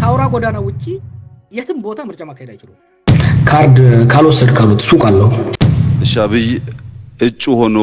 ካውራ ጎዳና ውጪ የትም ቦታ ምርጫ ማካሄድ አይችሉም። ካርድ ካልወሰድ ካሉት ሱቅ አለው። እሺ አብይ እጩ ሆኖ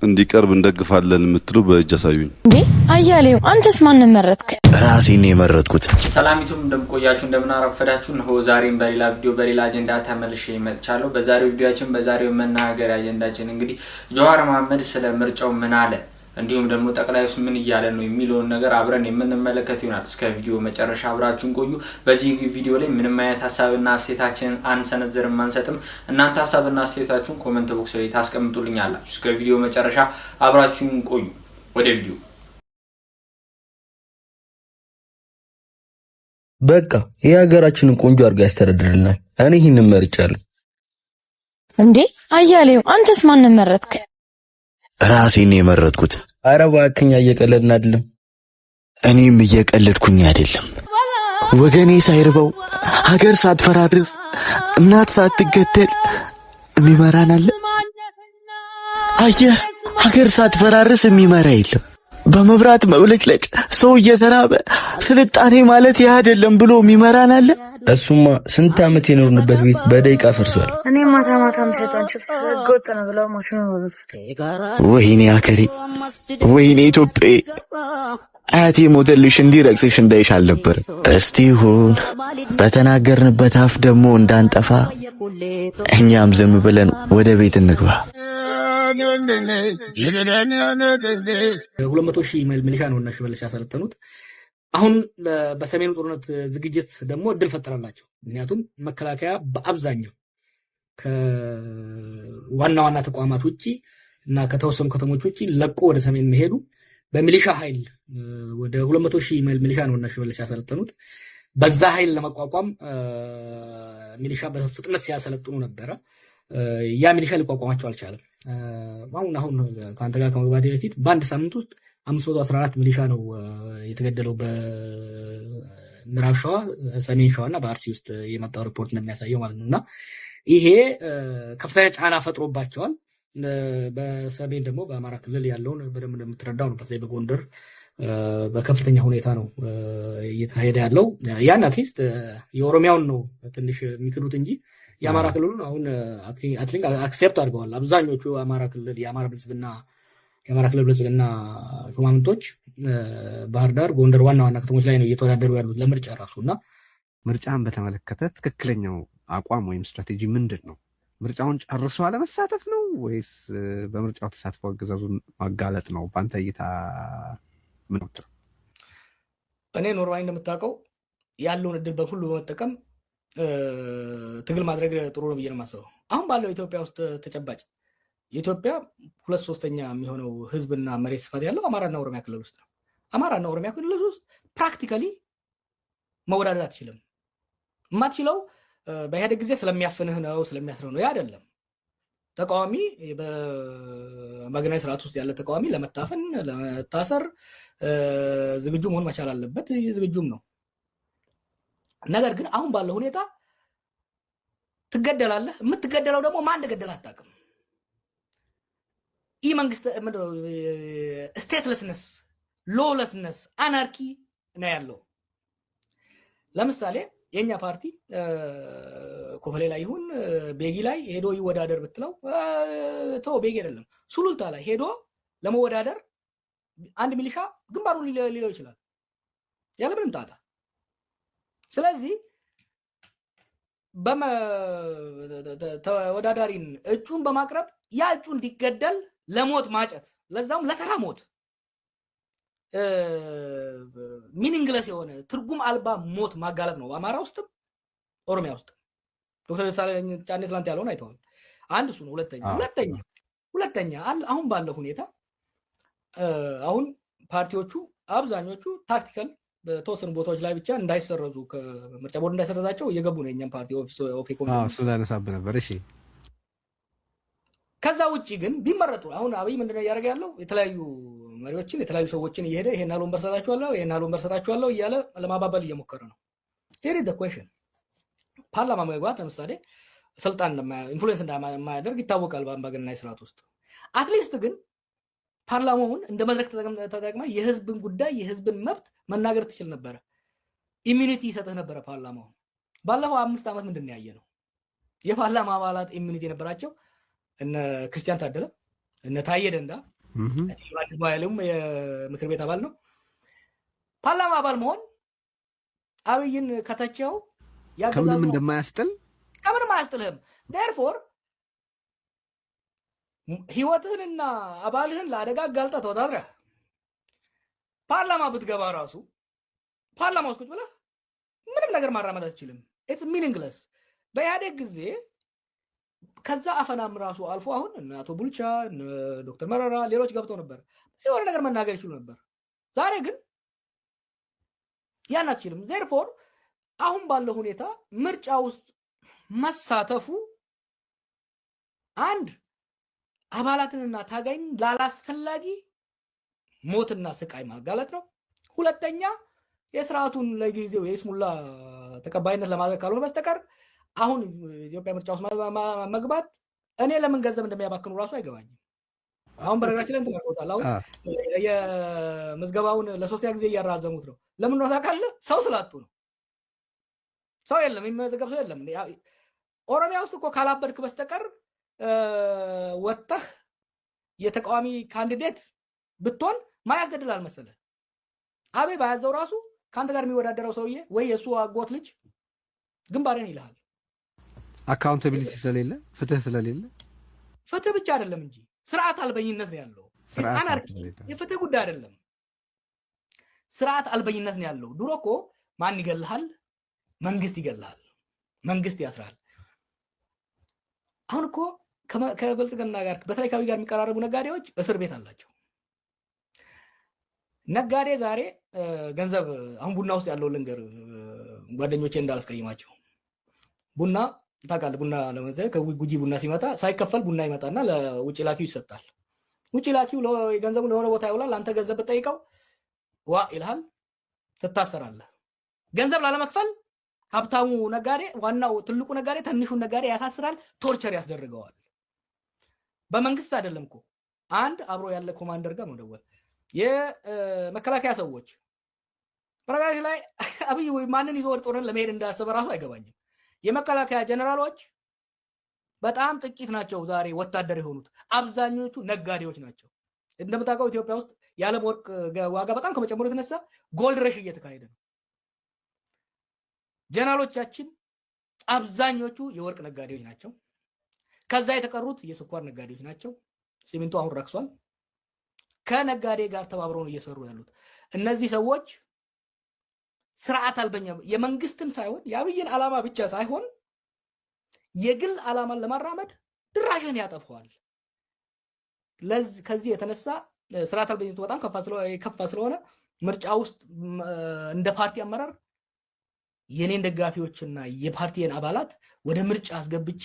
እንዲቀርብ እንደግፋለን የምትሉ በእጅ አሳዩኝ። እንዴ አያሌው አንተስ ማንን መረጥክ? ራሴን የመረጥኩት። ሰላሚቱም እንደምቆያችሁ እንደምናረፈዳችሁ ነው። ዛሬም በሌላ ቪዲዮ በሌላ አጀንዳ ተመልሼ መጥቻለሁ። በዛሬው ቪዲዮአችን በዛሬው መናገሪያ አጀንዳችን እንግዲህ ጀዋር መሐመድ ስለ ምርጫው ምን አለ እንዲሁም ደግሞ ጠቅላዩስ ምን እያለ ነው የሚለውን ነገር አብረን የምንመለከት ይሆናል። እስከ ቪዲዮ መጨረሻ አብራችሁን ቆዩ። በዚህ ቪዲዮ ላይ ምንም አይነት ሐሳብና አስተያየታችንን አንሰነዝርም አንሰጥም። እናንተ ሐሳብና አስተያየታችሁን ኮሜንት ቦክስ ላይ ታስቀምጡልኛላችሁ። እስከ ቪዲዮ መጨረሻ አብራችሁን ቆዩ። ወደ ቪዲዮ በቃ የሀገራችንን ቆንጆ አድርጋ ያስተዳድርልናል። እኔ ይሄንን መርጫለሁ። እንዴ አያሌው አንተስ ማንን መረጥክ? ራሴን የመረጥኩት። ኧረ እባክህ እየቀለድን አይደለም። እኔም እየቀለድኩኝ አይደለም። ወገኔ ሳይርበው ሀገር ሳትፈራርስ እናት ሳትገደል የሚመራን አለ። አየህ ሀገር ሳትፈራርስ የሚመራ የለም። በመብራት መብለጭለጭ ሰው እየተራበ ስልጣኔ ማለት ያ አይደለም ብሎ የሚመራን አለ። እሱማ ስንት ዓመት የኖርንበት ቤት በደቂቃ ፈርሷል። እኔ ማታ ምሰጣን ቺፕስ ጎጥ ነው ብለው ማሽኑ ወስጥ ወይኔ አከሬ ወይኔ ኢትዮጵያ አያቴ ሞተልሽ እንዲረክስሽ እንዳይሽ አልነበር። እስቲ ይሁን በተናገርንበት አፍ ደግሞ እንዳንጠፋ እኛም ዝም ብለን ወደ ቤት እንግባ። 200,000 ሚሊሻ ነው እና ሽመልስ ያሰለጠኑት። አሁን በሰሜኑ ጦርነት ዝግጅት ደግሞ እድል ፈጠረላቸው። ምክንያቱም መከላከያ በአብዛኛው ከዋና ዋና ተቋማት ውጪ እና ከተወሰኑ ከተሞች ውጪ ለቆ ወደ ሰሜን መሄዱ በሚሊሻ ኃይል ወደ 200,000 ሚሊሻ ነው እና ሽመልስ ያሰለጠኑት። በዛ ኃይል ለመቋቋም ሚሊሻ በፍጥነት ሲያሰለጥኑ ነበረ። ያ ሚሊሻ ሊቋቋማቸው አልቻለም። አሁን ከአንተ ጋር ከመግባቴ በፊት በአንድ ሳምንት ውስጥ 514 ሚሊሻ ነው የተገደለው በምዕራብ ሸዋ፣ ሰሜን ሸዋ እና በአርሲ ውስጥ የመጣው ሪፖርት እንደሚያሳየው ማለት ነውና ይሄ ከፍተኛ ጫና ፈጥሮባቸዋል። በሰሜን ደግሞ በአማራ ክልል ያለውን በደንብ እንደምትረዳው ነው። በተለይ በጎንደር በከፍተኛ ሁኔታ ነው እየተካሄደ ያለው። ያን አትሊስት የኦሮሚያውን ነው ትንሽ የሚክዱት እንጂ የአማራ ክልሉን አሁን አክሴፕት አድርገዋል አብዛኞቹ የአማራ ክልል የአማራ ክልል ብልጽግና ሹማምንቶች ባህር ዳር፣ ጎንደር ዋና ዋና ከተሞች ላይ ነው እየተወዳደሩ ያሉት ለምርጫ ራሱና ምርጫን በተመለከተ ትክክለኛው አቋም ወይም ስትራቴጂ ምንድን ነው? ምርጫውን ጨርሶ አለመሳተፍ ነው ወይስ በምርጫው ተሳትፎ አገዛዙን ማጋለጥ ነው? በአንተ እይታ ምን ነው? እኔ ኖርማሊ እንደምታውቀው ያለውን እድል በሁሉ በመጠቀም ትግል ማድረግ ጥሩ ነው ብዬ ነው የማስበው። አሁን ባለው ኢትዮጵያ ውስጥ ተጨባጭ የኢትዮጵያ 2/3 የሚሆነው ህዝብና መሬት ስፋት ያለው አማራና ኦሮሚያ ክልል ውስጥ ነው። አማራና ኦሮሚያ ክልል ውስጥ ፕራክቲካሊ መወዳደር አትችልም። የማትችለው በኢህአዴግ ጊዜ ስለሚያፍንህ ነው ስለሚያስረው ነው። ያ አይደለም። ተቃዋሚ በአገናኝ ስርዓት ውስጥ ያለ ተቃዋሚ ለመታፈን ለመታሰር ዝግጁ መሆን መቻል አለበት። ዝግጁም ነው። ነገር ግን አሁን ባለው ሁኔታ ትገደላለህ። የምትገደለው ደግሞ ማን እንደገደለህ አታውቅም። መንግስት ስቴትለስነስ፣ ሎለስነስ፣ አናርኪ ነው ያለው። ለምሳሌ የኛ ፓርቲ ኮፈሌ ላይ ይሁን ቤጊ ላይ ሄዶ ይወዳደር ብትለው ተው፣ ቤጊ አይደለም ሱሉልታ ላይ ሄዶ ለመወዳደር አንድ ሚሊሻ ግንባሩን ሊለው ይችላል ያለምንም ጣጣ። ስለዚህ ተወዳዳሪን እጩን በማቅረብ ያ እጩ እንዲገደል ለሞት ማጨት፣ ለዛም ለተራ ሞት ሚኒንግለስ የሆነ ትርጉም አልባ ሞት ማጋለጥ ነው። አማራ ውስጥም ኦሮሚያ ውስጥም ዶክተር ደሳለኝ ጫኔ ትላንት ያለውን አይተዋል። አንድ እሱ ነው። ሁለተኛ አሁን ባለው ሁኔታ አሁን ፓርቲዎቹ አብዛኞቹ ታክቲካል በተወሰኑ ቦታዎች ላይ ብቻ እንዳይሰረዙ ከምርጫ ቦርድ እንዳይሰረዛቸው እየገቡ ነው። የኛም ፓርቲ ኦፌኮ እሱ ላነሳብህ ነበር። እሺ ከዛ ውጪ ግን ቢመረጡ አሁን አብይ ምንድነው እያደረገ ያለው? የተለያዩ መሪዎችን የተለያዩ ሰዎችን እየሄደ ይሄን ያህል ወንበር ሰጣችኋለሁ እያለ ለማባበል እየሞከረ ነው። ሄር ኢዝ ዘ ኩዌስችን። ፓርላማ መግባት ለምሳሌ ስልጣን ኢንፍሉዌንስ እንደማያደርግ ይታወቃል በአምባገነናዊ ስርዓት ውስጥ። አትሊስት ግን ፓርላማውን እንደ መድረክ ተጠቅማ የህዝብን ጉዳይ የህዝብን መብት መናገር ትችል ነበረ። ኢሚኒቲ ይሰጥህ ነበር ፓርላማው። ባለፈው 5 ዓመት ምንድነው ያየነው? የፓርላማ አባላት ኢሚኒቲ የነበራቸው እነ ክርስቲያን ታደለ እነ ታዬ ደንዳ ባይሉም የምክር ቤት አባል ነው። ፓርላማ አባል መሆን አብይን ከተቸው ከምንም እንደማያስጥል ከምንም አያስጥልህም። therefore ህይወትህንና አባልህን ለአደጋ ጋልጠህ ተወዳድረህ ፓርላማ ብትገባ ራሱ ፓርላማ ውስጥ ብለህ ምንም ነገር ማራመድ አትችልም። it's meaningless። በኢህአዴግ ጊዜ ከዛ አፈናም ራሱ አልፎ አሁን እና አቶ ቡልቻ ዶክተር መረራ ሌሎች ገብተው ነበር የሆነ ነገር መናገር ይችሉ ነበር። ዛሬ ግን ያን አትችልም። therefore አሁን ባለው ሁኔታ ምርጫ ውስጥ መሳተፉ አንድ አባላትንና ታጋይን ላላስፈላጊ ሞትና ስቃይ ማጋለጥ ነው። ሁለተኛ የሥርዓቱን ለጊዜው የስሙላ ተቀባይነት ለማድረግ ካልሆነ በስተቀር አሁን ኢትዮጵያ ምርጫ ውስጥ መግባት እኔ ለምን ገንዘብ እንደሚያባክኑ ራሱ አይገባኝም። አሁን በነገራችን ላይ እንትን አቆጣል አሁን የምዝገባውን ለሶስተኛ ጊዜ እያራዘሙት ነው። ለምን ነው ታውቃለህ? ሰው ስላጡ ነው። ሰው የለም፣ የሚመዘገብ ሰው የለም። ኦሮሚያ ውስጥ እኮ ካላበድክ በስተቀር ወጥተህ የተቃዋሚ ካንዲዴት ብትሆን ማያስገድላል መሰለህ። አቤ ባያዘው ራሱ ካንተ ጋር የሚወዳደረው ሰውዬ ወይ የሱ አጎት ልጅ ግንባሬን ይልሃል። አካውንታቢሊቲ ስለሌለ ፍትህ ስለሌለ ፍትህ ብቻ አይደለም እንጂ ስርዓት አልበኝነት ነው ያለው። የፍትህ ጉዳይ አይደለም፣ ስርዓት አልበኝነት ነው ያለው። ድሮ እኮ ማን ይገልሃል? መንግስት ይገልሃል፣ መንግስት ያስራል። አሁን እኮ ከብልጽግና ጋር በተለይ ከአብይ ጋር የሚቀራረቡ ነጋዴዎች እስር ቤት አላቸው። ነጋዴ ዛሬ ገንዘብ አሁን ቡና ውስጥ ያለው ልንገር ጓደኞቼ እንዳላስቀይማቸው፣ ቡና ታውቃለህ፣ ቡና ለመዘ ከጉጂ ቡና ሲመጣ ሳይከፈል ቡና ይመጣና ለውጭ ላኪው ይሰጣል። ውጭ ላኪው ገንዘቡን ለሆነ ቦታ ይውላል። አንተ ገንዘብ ብትጠይቀው ዋ ይልሃል፣ ትታሰራለህ። ገንዘብ ላለመክፈል ሀብታሙ ነጋዴ ዋናው ትልቁ ነጋዴ ትንሹን ነጋዴ ያሳስራል፣ ቶርቸር ያስደርገዋል። በመንግስት አይደለም እኮ አንድ አብሮ ያለ ኮማንደር ጋር መደወል የመከላከያ ሰዎች በረጋሽ ላይ አብይ ወይ ማንን ይዞ ወርጦን ለመሄድ እንዳሰበ ራሱ አይገባኝም። የመከላከያ ጀነራሎች በጣም ጥቂት ናቸው ዛሬ ወታደር የሆኑት፣ አብዛኞቹ ነጋዴዎች ናቸው። እንደምታውቀው ኢትዮጵያ ውስጥ ያለ ወርቅ ዋጋ በጣም ከመጨመሩ የተነሳ ጎልድ ረሽ እየተካሄደ ነው። ጀነራሎቻችን አብዛኞቹ የወርቅ ነጋዴዎች ናቸው። ከዛ የተቀሩት የስኳር ነጋዴዎች ናቸው። ሲሚንቶ አሁን ረክሷል። ከነጋዴ ጋር ተባብረው ነው እየሰሩ ያሉት። እነዚህ ሰዎች ስርዓት አልበኛ የመንግስትን ሳይሆን የአብይን ዓላማ ብቻ ሳይሆን የግል ዓላማን ለማራመድ ድራሽን ያጠፋዋል። ከዚህ የተነሳ ስርዓት አልበኝነቱ በጣም ከፋ ስለሆነ ምርጫ ውስጥ እንደ ፓርቲ አመራር የኔን ደጋፊዎችና የፓርቲን አባላት ወደ ምርጫ አስገብቼ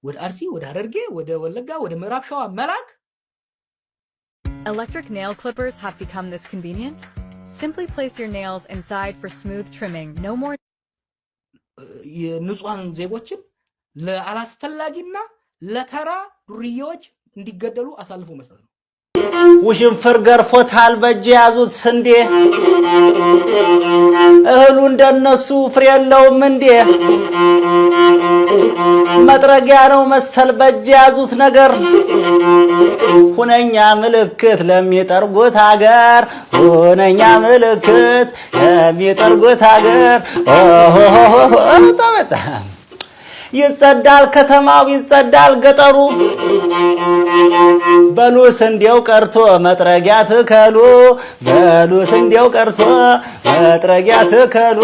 ወደ አርሲ፣ ወደ ሐረርጌ፣ ወደ ወለጋ፣ ወደ ምዕራብ ሸዋ መላክ። Electric nail clippers have become this convenient. Simply place your nails inside for smooth trimming. No more የንጹሃን ዜጎችን ለአላስፈላጊና ለተራ ዱርዬዎች እንዲገደሉ አሳልፎ መስጠት ነው። ውሽንፍር ገርፎታል በእጅ ያዙት ስንዴ፣ እህሉ እንደነሱ ፍሬ የለውም እንዴ? መጥረጊያ ነው መሰል በእጅ ያዙት ነገር፣ ሁነኛ ምልክት ለሚጠርጉት ሀገር፣ ሁነኛ ምልክት ለሚጠርጉት ሀገር። በጣም ይጸዳል ከተማው ይጸዳል ገጠሩ፣ በሉስ እንዲያው ቀርቶ መጥረጊያ ትከሉ፣ በሉስ እንዲያው ቀርቶ መጥረጊያ ትከሉ።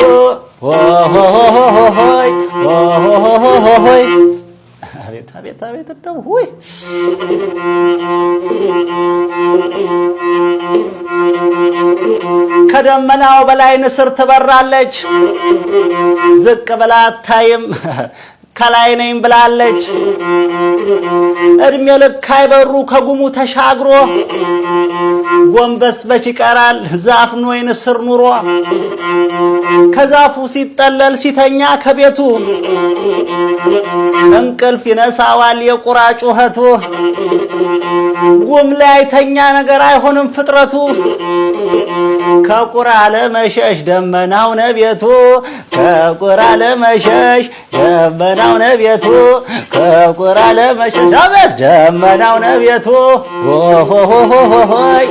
ሆይ ሆይ አቤት አቤት አቤት እንደው ሆይ ከደመናው በላይ ንስር ትበራለች፣ ዝቅ ብላ አታይም ከላይ ነኝ ብላለች። እድሜ ልክ አይበሩ ከጉሙ ተሻግሮ፣ ጎንበስ በች ይቀራል ዛፍ ነው ንስር ኑሮ። ከዛፉ ሲጠለል ሲተኛ ከቤቱ፣ እንቅልፍ ይነሳዋል የቁራ ጩኸቱ። ጉም ላይ አይተኛ ነገር አይሆንም ፍጥረቱ፣ ከቁራ ለመሸሽ ደመናው ነቤቱ ከቁራ ለመሸሽ ደመናው ነቤቱ ከቁራ ለመሸሽ አቤት ደመናው ነቤቱ ሆሆሆሆሆይ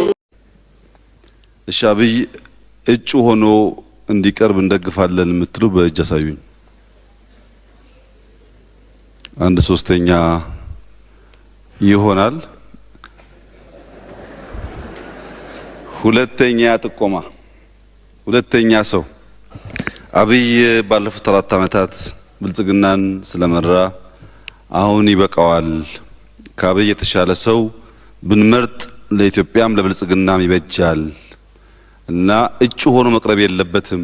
እሺ አብይ እጩ ሆኖ እንዲቀርብ እንደግፋለን የምትሉ በእጅ አሳዩኝ። 1/3 ይሆናል። ሁለተኛ ጥቆማ ሁለተኛ ሰው አብይ ባለፉት 4 ዓመታት ብልጽግናን ስለመራ አሁን ይበቃዋል፣ ከአብይ የተሻለ ሰው ብንመርጥ ለኢትዮጵያም ለብልጽግናም ይበጃል እና እጩ ሆኖ መቅረብ የለበትም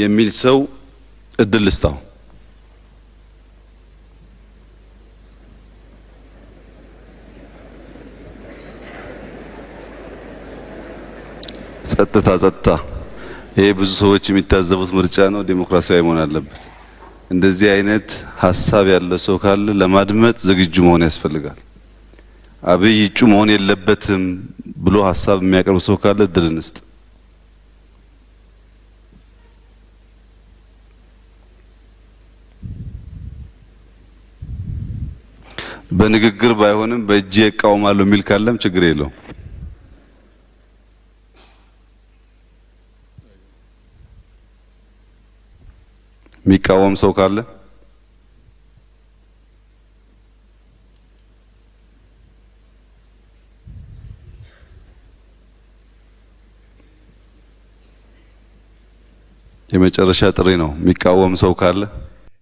የሚል ሰው እድል ልስጣው። ጸጥታ ይሄ ብዙ ሰዎች የሚታዘቡት ምርጫ ነው። ዲሞክራሲያዊ መሆን አለበት። እንደዚህ አይነት ሐሳብ ያለው ሰው ካለ ለማድመጥ ዝግጁ መሆን ያስፈልጋል። አብይ እጩ መሆን የለበትም ብሎ ሐሳብ የሚያቀርብ ሰው ካለ እድል እንስጥ። በንግግር ባይሆንም በእጅ እቃወማለሁ የሚል ካለም ችግር የለውም። የሚቃወም ሰው ካለ የመጨረሻ ጥሪ ነው። የሚቃወም ሰው ካለ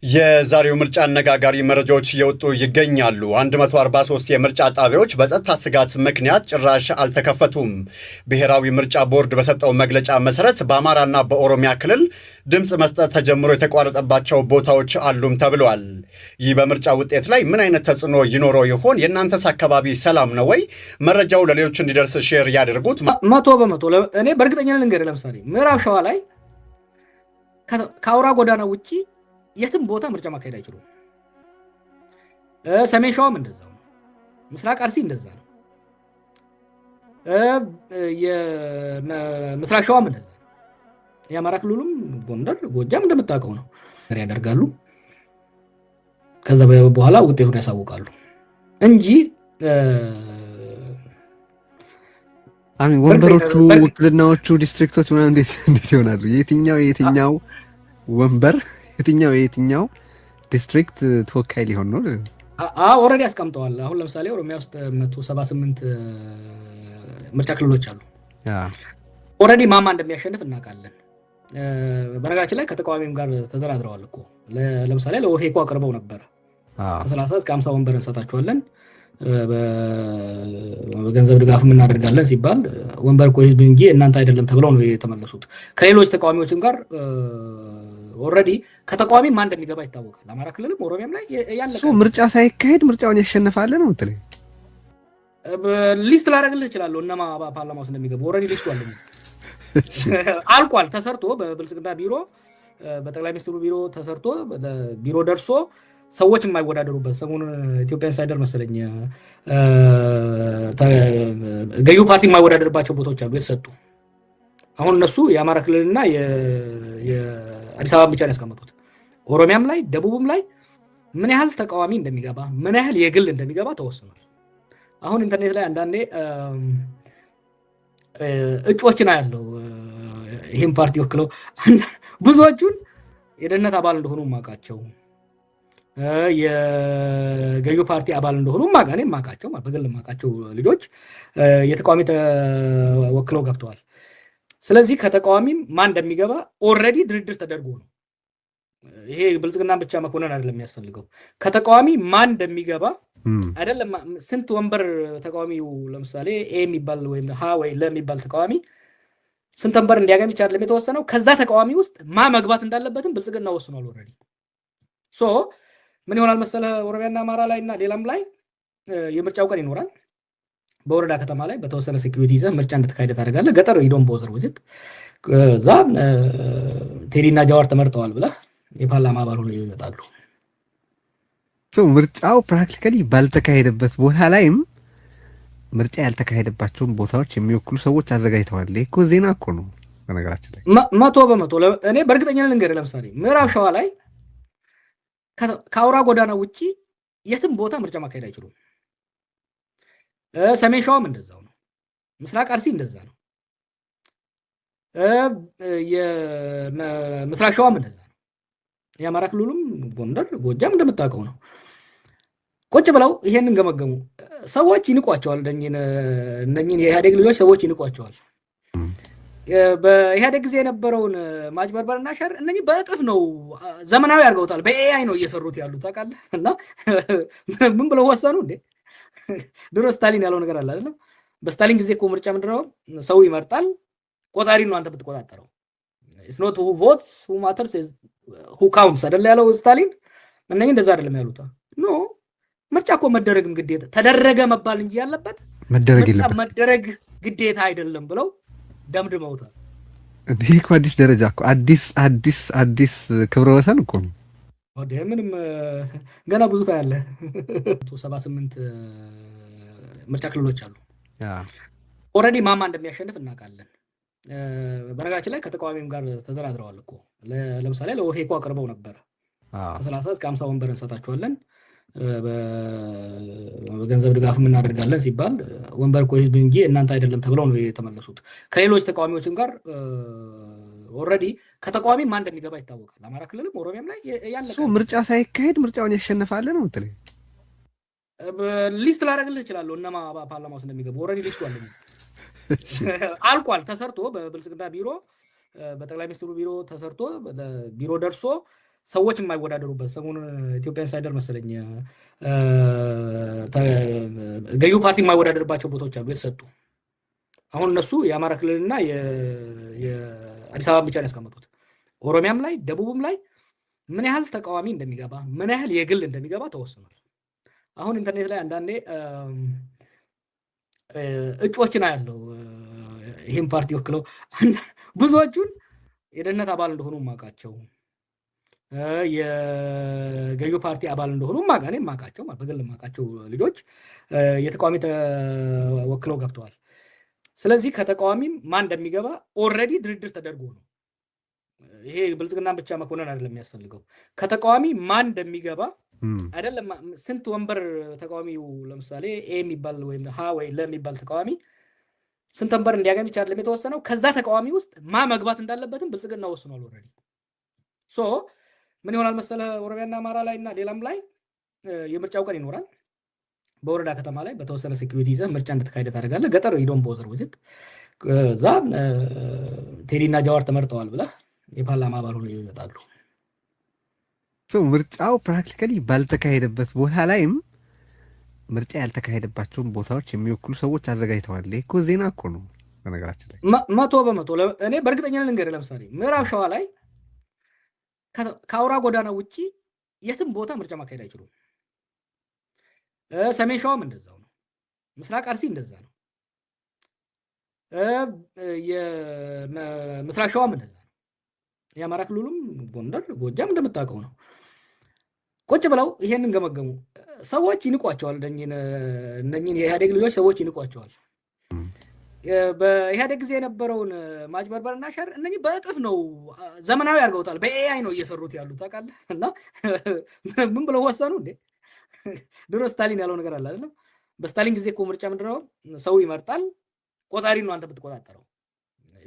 የዛሬው ምርጫ አነጋጋሪ መረጃዎች እየወጡ ይገኛሉ። 143 የምርጫ ጣቢያዎች በጸጥታ ስጋት ምክንያት ጭራሽ አልተከፈቱም። ብሔራዊ ምርጫ ቦርድ በሰጠው መግለጫ መሰረት በአማራና በኦሮሚያ ክልል ድምፅ መስጠት ተጀምሮ የተቋረጠባቸው ቦታዎች አሉም ተብሏል። ይህ በምርጫ ውጤት ላይ ምን አይነት ተጽዕኖ ይኖረው ይሆን? የእናንተስ አካባቢ ሰላም ነው ወይ? መረጃው ለሌሎች እንዲደርስ ሼር ያድርጉት። 100% እኔ በእርግጠኛ ልንገር፣ ለምሳሌ ምዕራብ ሸዋ ላይ ከአውራ ጎዳና ውጪ የትም ቦታ ምርጫ ማካሄድ አይችሉም። ሰሜን ሸዋም እንደዛው ነው። ምስራቅ አርሲ እንደዛ ነው። የምስራቅ ሸዋም እንደዛ ነው። የአማራ ክልሉም ጎንደር፣ ጎጃም እንደምታውቀው ነው ያደርጋሉ። ከዛ በኋላ ውጤቱን ያሳውቃሉ እንጂ ወንበሮቹ፣ ውክልናዎቹ፣ ዲስትሪክቶች ምናምን እንዴት ይሆናሉ? የትኛው ወንበር የትኛው ዲስትሪክት ተወካይ ሊሆን ነው? ኦልሬዲ አስቀምጠዋል። አሁን ለምሳሌ ኦሮሚያ ውስጥ 178 ምርጫ ክልሎች አሉ። ኦልሬዲ ማማ እንደሚያሸንፍ እናውቃለን። በነገራችን ላይ ከተቃዋሚም ጋር ተደራድረዋል እኮ። ለምሳሌ ለኦፌኮ አቅርበው ነበረ ከ30 እስከ 50 ወንበር እንሰጣቸዋለን በገንዘብ ድጋፍ እናደርጋለን ሲባል ወንበር እኮ ህዝብ እንጂ እናንተ አይደለም ተብለው ነው የተመለሱት። ከሌሎች ተቃዋሚዎችም ጋር ኦልሬዲ ከተቃዋሚ ማን እንደሚገባ ይታወቃል። አማራ ክልልም ኦሮሚያም ላይ ያለቀ ምርጫ ሳይካሄድ ምርጫውን ያሸንፋል ነው የምትለኝ? ሊስት ላደርግልህ እችላለሁ እነማ ፓርላማ ውስጥ እንደሚገቡ። ኦልሬዲ ሊስቱ አለ አልቋል። ተሰርቶ በብልጽግና ቢሮ በጠቅላይ ሚኒስትሩ ቢሮ ተሰርቶ ቢሮ ደርሶ ሰዎች የማይወዳደሩበት ሰሞኑን ኢትዮጵያን ሳይደር መሰለኝ ገዢው ፓርቲ የማይወዳደርባቸው ቦታዎች አሉ የተሰጡ። አሁን እነሱ የአማራ ክልልና የአዲስ አበባ ብቻ ነው ያስቀመጡት። ኦሮሚያም ላይ ደቡብም ላይ ምን ያህል ተቃዋሚ እንደሚገባ ምን ያህል የግል እንደሚገባ ተወስኗል። አሁን ኢንተርኔት ላይ አንዳንዴ እጩዎችን ያለው ይህም ፓርቲ ወክለው ብዙዎቹን የደህንነት አባል እንደሆኑ ማቃቸው የገዢው ፓርቲ አባል እንደሆኑ ማጋኔ ማቃቸው በግል ማቃቸው ልጆች የተቃዋሚ ተወክለው ገብተዋል። ስለዚህ ከተቃዋሚም ማን እንደሚገባ ኦልሬዲ ድርድር ተደርጎ ነው። ይሄ ብልጽግና ብቻ መኮንን አይደለም የሚያስፈልገው። ከተቃዋሚ ማን እንደሚገባ አይደለም ስንት ወንበር ተቃዋሚው ለምሳሌ ኤ የሚባል ወይም ሀ ወይ ለ የሚባል ተቃዋሚ ስንት ወንበር እንዲያገኝ ብቻ አይደለም የተወሰነው። ከዛ ተቃዋሚ ውስጥ ማ መግባት እንዳለበትም ብልጽግና ወስኗል ኦልሬዲ። ሶ ምን ይሆናል መሰለህ ኦሮሚያና አማራ ላይና ሌላም ላይ የምርጫው ቀን ይኖራል። በወረዳ ከተማ ላይ በተወሰነ ሴኩሪቲ ይዘህ ምርጫ እንድትካሄድ ታደርጋለህ። ገጠር ሂዶን ቦዘር ወዝት እዛ ቴዲና ጃዋር ተመርጠዋል ብለህ የፓርላማ አባል ሆነው ይወጣሉ። ምርጫው ፕራክቲካሊ ባልተካሄደበት ቦታ ላይም ምርጫ ያልተካሄደባቸውን ቦታዎች የሚወክሉ ሰዎች አዘጋጅተዋል። እኮ ዜና እኮ ነው። በነገራችን ላይ 100% እኔ በእርግጠኛ ልንገርህ፣ ለምሳሌ ምዕራብ ሸዋ ላይ ከአውራ ጎዳና ውጪ የትም ቦታ ምርጫ ማካሄድ አይችሉም። ሰሜን ሸዋም እንደዛው ነው። ምስራቅ አርሲ እንደዛ ነው። የምስራቅ ሸዋም እንደዛ ነው። የአማራ ክልሉም ጎንደር፣ ጎጃም እንደምታውቀው ነው። ቁጭ ብለው ይሄንን ገመገሙ። ሰዎች ይንቋቸዋል። እነኝን የኢህአዴግ ልጆች ሰዎች ይንቋቸዋል። በኢህአዴግ ጊዜ የነበረውን ማጭበርበርና ሸር እነኚህ በእጥፍ ነው ዘመናዊ አድርገውታል። በኤአይ ነው እየሰሩት ያሉት ታውቃለህ። እና ምን ብለው ወሰኑ እንዴ? ድሮ ስታሊን ያለው ነገር አለ አይደለም? በስታሊን ጊዜ እኮ ምርጫ ምንድነው ሰው ይመርጣል፣ ቆጣሪ ነው አንተ ብትቆጣጠረው። ኢትስ ኖት ሁ ቮትስ ሁ ማተርስ ሁ ካውንትስ አይደል ያለው ስታሊን። እነኚህ እንደዛ አይደለም ያሉት። ኖ ምርጫ እኮ መደረግም ግዴታ ተደረገ መባል እንጂ ያለበት መደረግ ግዴታ አይደለም ብለው ደምድመውታል። ይህ እኮ አዲስ ደረጃ እኮ አዲስ ክብረ ወሰን እኮ ነው። ወደ ምንም ገና ብዙ ታያለህ። 78 ምርጫ ክልሎች አሉ። ኦልሬዲ ማማ እንደሚያሸንፍ እናውቃለን። በነገራችን ላይ ከተቃዋሚም ጋር ተደራድረዋል እኮ። ለምሳሌ ለኦፌኮ አቅርበው ነበረ ከ30 እስከ 50 ወንበር እንሰጣቸዋለን በገንዘብ ድጋፍ እናደርጋለን ሲባል ወንበር እኮ ህዝብ እንጂ እናንተ አይደለም ተብለው ነው የተመለሱት። ከሌሎች ተቃዋሚዎችም ጋር ኦልሬዲ ከተቃዋሚ ማን እንደሚገባ ይታወቃል። አማራ ክልልም ኦሮሚያም ላይ ያለቀ ምርጫ ሳይካሄድ ምርጫውን ያሸንፋል ነው የምትለኝ? ሊስት ላደርግልህ እችላለሁ እነማ ፓርላማ ውስጥ እንደሚገቡ። ኦልሬዲ ሊስቱ አለ አልቋል። ተሰርቶ በብልጽግና ቢሮ በጠቅላይ ሚኒስትሩ ቢሮ ተሰርቶ ቢሮ ደርሶ ሰዎች የማይወዳደሩበት ሰሞኑን ኢትዮጵያ ኢንሳይደር መሰለኝ ገዢው ፓርቲ የማይወዳደርባቸው ቦታዎች አሉ የተሰጡ። አሁን እነሱ የአማራ ክልልና የአዲስ አበባ ብቻ ነው ያስቀመጡት። ኦሮሚያም ላይ ደቡብም ላይ ምን ያህል ተቃዋሚ እንደሚገባ ምን ያህል የግል እንደሚገባ ተወስኗል። አሁን ኢንተርኔት ላይ አንዳንዴ እጩዎችን አያለው ይህም ፓርቲ ወክለው ብዙዎቹን የደህንነት አባል እንደሆኑ ማቃቸው የገዢው ፓርቲ አባል እንደሆኑ ማቃቸው በግል ማቃቸው ልጆች የተቃዋሚ ተወክለው ገብተዋል። ስለዚህ ከተቃዋሚም ማን እንደሚገባ ኦልሬዲ ድርድር ተደርጎ ነው። ይሄ ብልጽግናን ብቻ መኮንን አይደለም የሚያስፈልገው። ከተቃዋሚ ማን እንደሚገባ አይደለም ስንት ወንበር ተቃዋሚው ለምሳሌ ኤ የሚባል ወይም ሀ ወይ ለ የሚባል ተቃዋሚ ስንት ወንበር እንዲያገኝ ብቻ አይደለም የተወሰነው። ከዛ ተቃዋሚ ውስጥ መግባት እንዳለበትም ብልጽግና ወስኗል ኦልሬዲ። ሶ ምን ይሆናል መሰለ ኦሮሚያና አማራ ላይ እና ሌላም ላይ የምርጫው ቀን ይኖራል። በወረዳ ከተማ ላይ በተወሰነ ሴኩሪቲ ይዘህ ምርጫ እንድትካሄድ ታደርጋለህ። ገጠር ሂዶን ቦዘር ውዝት እዛ ቴዲና ጃዋር ተመርጠዋል ብለህ የፓርላማ አባል ሆነው ይመጣሉ። ምርጫው ፕራክቲካሊ ባልተካሄደበት ቦታ ላይም ምርጫ ያልተካሄደባቸውን ቦታዎች የሚወክሉ ሰዎች አዘጋጅተዋል። እኮ ዜና እኮ ነው በነገራችን ላይ 100%። እኔ በእርግጠኛ ልንገርህ፣ ለምሳሌ ምዕራብ ሸዋ ላይ ከአውራ ጎዳና ውጪ የትም ቦታ ምርጫ ማካሄድ አይችሉም። ሰሜን ሸዋም እንደዛው ነው። ምስራቅ አርሲ እንደዛ ነው። የምስራቅ ሸዋም እንደዛ ነው። የአማራ ክልሉም ጎንደር፣ ጎጃም እንደምታውቀው ነው። ቁጭ ብለው ይሄንን ገመገሙ። ሰዎች ይንቋቸዋል። እነኝን የኢህአዴግ ልጆች ሰዎች ይንቋቸዋል። በኢህአዴግ ጊዜ የነበረውን ማጭበርበርና ሸር እነኚህ በእጥፍ ነው ዘመናዊ አድርገውታል። በኤአይ ነው እየሰሩት ያሉት ታውቃለህ። እና ምን ብለው ወሰኑ እንዴ? ድሮ ስታሊን ያለው ነገር አለ አይደለም? በስታሊን ጊዜ እኮ ምርጫ ምንድነው ሰው ይመርጣል፣ ቆጣሪ ነው አንተ ብትቆጣጠረው።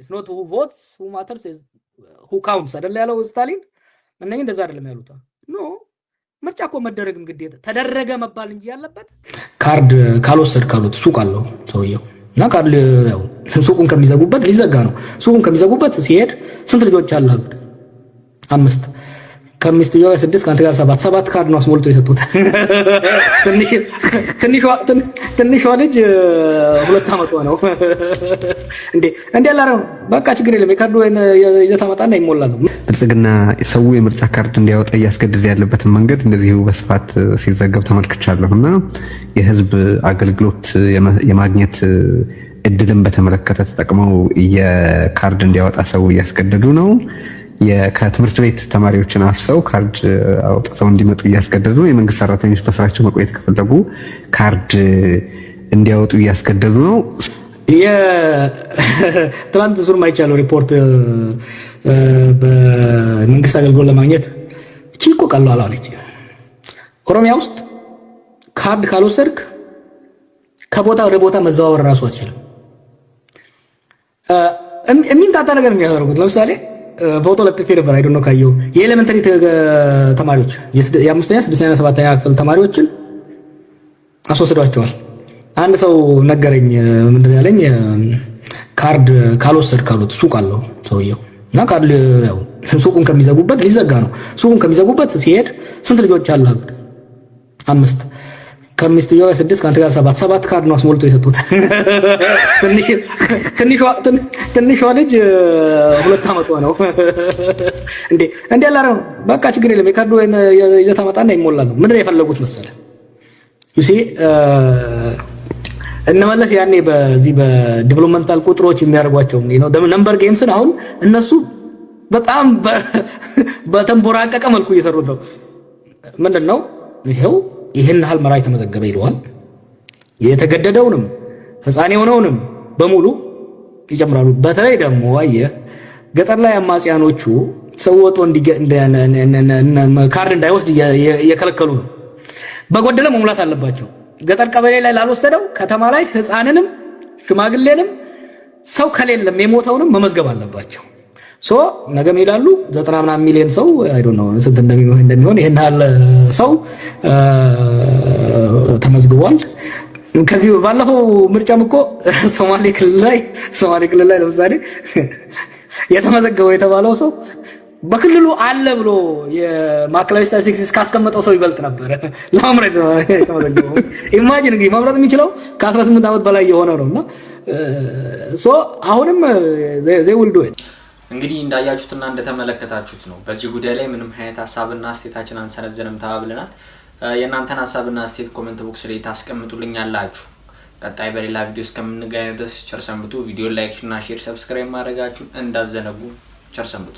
ኢትስ ኖት ሁ ቮትስ ሁ ማተርስ ሁ ካውንትስ አይደል ያለው ስታሊን። እነኚህ እንደዛ አይደለም ያሉት። ኖ ምርጫ እኮ መደረግም ግዴታ ተደረገ መባል እንጂ ያለበት ካርድ ካልወሰድ ካሉት ሱቅ አለው ሰውየው እና ካርድ ያው ሱቁን ከሚዘጉበት ሊዘጋ ነው። ሱቁን ከሚዘጉበት ሲሄድ ስንት ልጆች አሉት? 5 ከሚስትየው 6 ከአንተ ጋር 7 ካርድ ነው አስሞልቶ የሰጡት። ትንሿ ልጅ 2 ዓመቷ ነው እንዴ ያላረው። በቃ ችግር የለም የካርዱ ይዘታመጣና ይሞላል ነው። ብልጽግና ሰው የምርጫ ካርድ እንዲያወጣ እያስገደደ ያለበትን መንገድ እንደዚሁ በስፋት ሲዘገብ ተመልክቻለሁና የህዝብ አገልግሎት የማግኘት እድልን በተመለከተ ተጠቅመው የካርድ እንዲያወጣ ሰው እያስገደዱ ነው። ከትምህርት ቤት ተማሪዎችን አፍሰው ካርድ አውጥተው እንዲመጡ እያስገደዱ ነው። የመንግስት ሰራተኞች በስራቸው መቆየት ከፈለጉ ካርድ እንዲያወጡ እያስገደዱ ነው። ትናንት ዙር ማይቻለው ሪፖርት በመንግስት አገልግሎት ለማግኘት እቺ እኮ ቀላል አለች። ኦሮሚያ ውስጥ ካርድ ካልወሰድክ ከቦታ ወደ ቦታ መዘዋወር ራሱ አትችልም። የሚንጣጣ ነገር የሚያደርጉት ለምሳሌ ፎቶ ለጥፌ ነበር። አይ ዶንት ኖ ካየው የኤሌመንተሪ ተማሪዎች የ5ኛ 6ኛ 7ኛ ክፍል ተማሪዎችን አስወስዷቸዋል። አንድ ሰው ነገረኝ። ምንድን ያለኝ ካርድ ካልወሰድክ አሉት። ሱቅ አለው ሰውየው እና ካርድ ያው ሱቁን ከሚዘጉበት ሊዘጋ ነው። ሱቁን ከሚዘጉበት ሲሄድ ስንት ልጆች አሉ አሉት። 5 ከሚስትየው 6 ከአንተ ጋር 7 ካርድ ነው አስሞልቶ የሰጡት። ትንሿ ልጅ 2 ዓመቷ ነው። እንዴ አላረው በቃ ችግር የለም የካርዱ ይዘት አመጣና ይሞላል ነው። ምንድን ነው የፈለጉት መሰለ ዩሲ እነመለስ ያኔ በዚህ በዲቨሎፕመንታል ቁጥሮች የሚያደርጓቸው ነው ነምበር ጌምስን አሁን እነሱ በጣም በተንቦራቀቀ መልኩ እየሰሩት ነው። ምንድነው ይሄው ይሄን ያህል መራጭ ተመዘገበ ይለዋል። የተገደደውንም ህፃን የሆነውንም በሙሉ ይጨምራሉ። በተለይ ደግሞ አየህ ገጠር ላይ አማጽያኖቹ ሰው ወጦ ካርድ እንዳይወስድ እየከለከሉ ነው። በጎደለ መሙላት አለባቸው። ገጠር ቀበሌ ላይ ላልወሰደው ከተማ ላይ ህፃንንም ሽማግሌንም ሰው ከሌለም የሞተውንም መመዝገብ አለባቸው። ነገም ይላሉ 90 ምናምን ሚሊዮን ሰው አይ ዶንት ኖ ስንት እንደሚሆን ይሄን ያህል ሰው ተመዝግቧል። ከዚህ ባለፈው ምርጫም እኮ ሶማሌ ክልል ላይ ለምሳሌ የተመዘገበው የተባለው ሰው በክልሉ አለ ብሎ የማዕከላዊ ስታቲስቲክስ ካስቀመጠው ሰው ይበልጥ ነበር ለማምረጥ የተመዘገበው። ኢማጂን እንግዲህ ማምረጥ የሚችለው ከ18 ዓመት በላይ የሆነው ነውና አሁንም they will do it። እንግዲህ እንዳያችሁትና እንደተመለከታችሁት ነው። በዚህ ጉዳይ ላይ ምንም አይነት ሀሳብና አስተያየታችን አንሰነዝንም ተባብለናል። የእናንተን ሀሳብና አስተያየት ኮሜንት ቦክስ ላይ ታስቀምጡልኛላችሁ። ቀጣይ በሌላ ቪዲዮ እስከምንገናኝ ድረስ ቸር ሰንብቱ። ቪዲዮ ላይክ እና ሼር ሰብስክራይብ ማድረጋችሁን እንዳዘነጉ። ቸር ሰንብቱ።